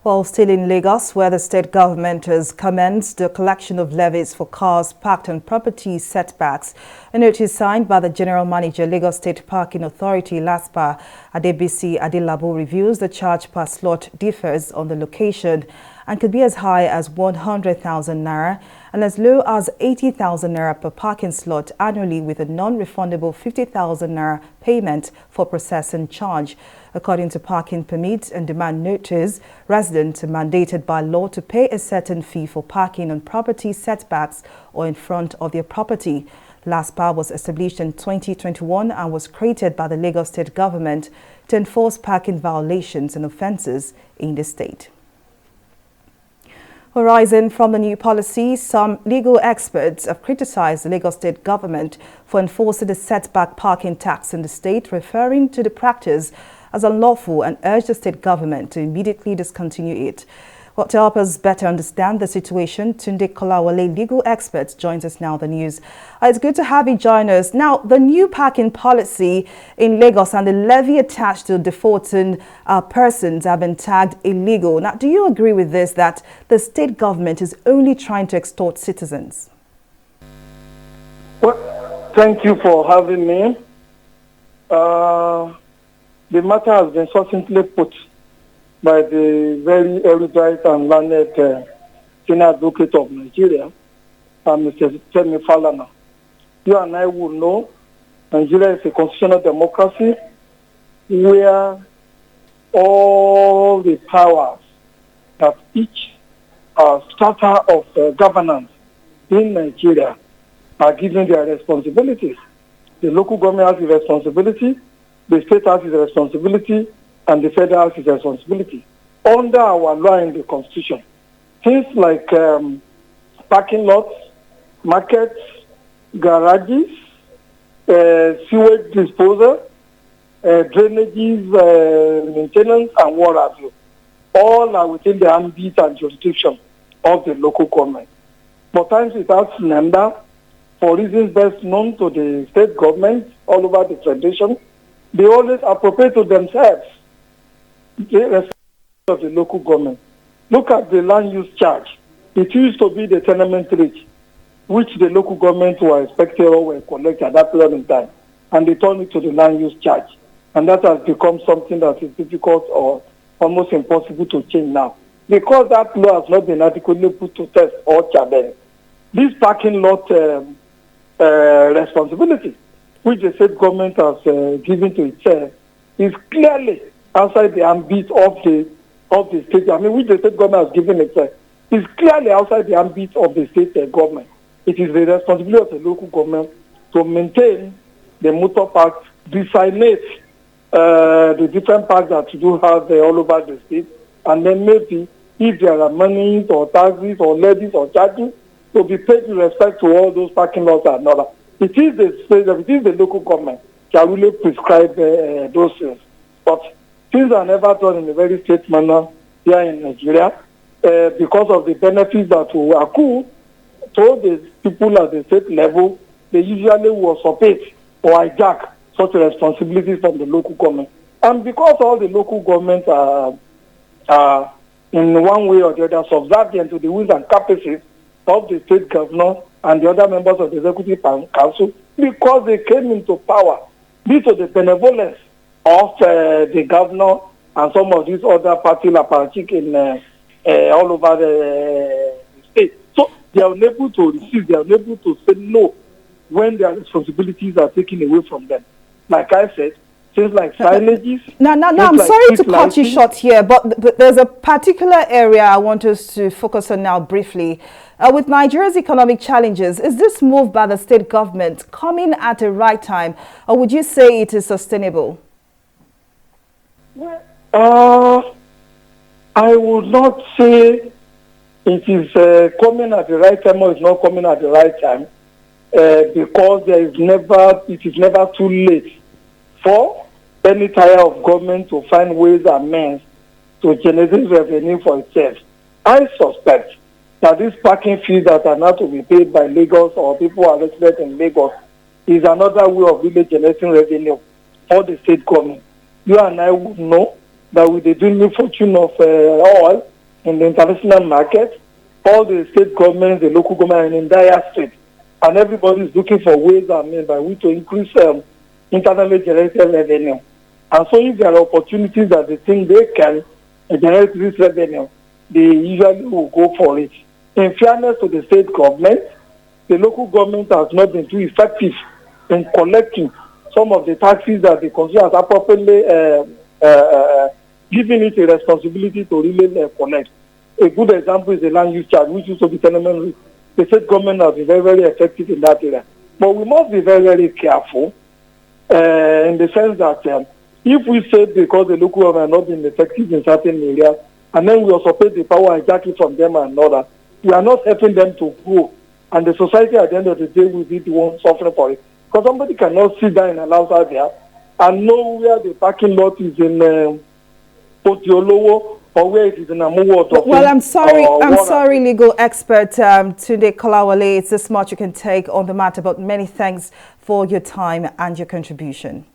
Well, still in Lagos, where the state government has commenced the collection of levies for cars parked on property setbacks. A notice signed by the General Manager, Lagos State Parking Authority, LASPA, Adebisi Adelabu, reveals the charge per slot differs on the location and could be as high as 100,000 naira and as low as 80,000 naira per parking slot annually, with a non-refundable 50,000 naira payment for processing charge. According to parking permits and demand notice, residents are mandated by law to pay a certain fee for parking on property setbacks or in front of their property. LASPA was established in 2021 and was created by the Lagos State government to enforce parking violations and offences in the state. Arising from the new policy, some legal experts have criticized the Lagos State government for enforcing the setback parking tax in the state, referring to the practice as unlawful, and urged the state government to immediately discontinue it. Well, to help us better understand the situation, Kolawole, legal expert, joins us now on the news. It's good to have you join us. Now, the new parking policy in Lagos and the levy attached to defaulting persons have been tagged illegal. Now, do you agree with this, that the state government is only trying to extort citizens? Well, thank you for having me. The matter has been succinctly put by the very erudite and learned senior advocate of Nigeria, Mr. Femi Falana. You and I will know Nigeria is a constitutional democracy where all the powers that each strata of governance in Nigeria are given their responsibilities. The local government has a responsibility, the state has its responsibility, and the federal has its responsibility. Under our law in the Constitution, things like parking lots, markets, garages, sewage disposal, drainages, maintenance, and what have you, all are within the ambit and jurisdiction of the local government. But times it has member, for reasons best known to the state government all over the federation, they always appropriate to themselves the responsibility of the local government. Look at the land use charge. It used to be the tenement rate, which the local government were expected or were collected at that period in time, and they turned it to the land use charge. And that has become something that is difficult or almost impossible to change now, because that law has not been adequately put to test or challenge. This parking lot responsibility, which the state government has given to itself, is clearly outside the ambit of the state. I mean, which the state government has given itself, is clearly outside the ambit of the state government. It is the responsibility of the local government to maintain the motor parks, designate the different parks that you do have all over the state, and then maybe if there are monies or taxes or levies or charges to be paid with respect to all those parking lots and all that. It is the state, it is the local government that really prescribe those things. But things are never done in a very straight manner here in Nigeria because of the benefits that will accrue to the people at the state level. They usually will usurpate or hijack such responsibilities from the local government. And because all the local governments are in one way or the other subservient to the wills and caprices of the state governor and the other members of the executive council, because they came into power due to the benevolence of the governor and some of these other party apparatchiks in all over the state. So they are unable to receive, they are unable to say no when their responsibilities are taken away from them. Like I said, things like signages. Now, I'm sorry to cut you short here, but there's a particular area I want us to focus on now briefly. With Nigeria's economic challenges, is this move by the state government coming at the right time, or would you say it is sustainable? Well, I would not say it is coming at the right time or it's not coming at the right time, because it is never too late for any tier of government to find ways and means to generate revenue for itself. I suspect that these parking fees that are not to be paid by Lagos or people who are resident in Lagos is another way of really generating revenue for the state government. You and I would know that with the dwindling fortune of oil in the international market. All the state governments, the local government, and in dire state, and everybody is looking for ways and means by which to increase internally generated revenue. And so, if there are opportunities that they think they can generate this revenue, they usually will go for it. In fairness to the state government, the local government has not been too effective in collecting some of the taxes that they consider as appropriately giving it a responsibility to really collect. A good example is the land use charge, which used to be tenement. The state government has been very, very effective in that area. But we must be very, very careful in the sense that if we say because the local government have not been effective in certain areas, and then we also pay the power exactly from them and others, we are not helping them to grow. And the society at the end of the day will be the one suffering for it. Because somebody cannot sit down in a house out there and know where the parking lot is in Kolawole or where it is in Amuwo. Well, I'm sorry, legal expert Tunde Kolawole. It's this much you can take on the matter, but many thanks for your time and your contribution.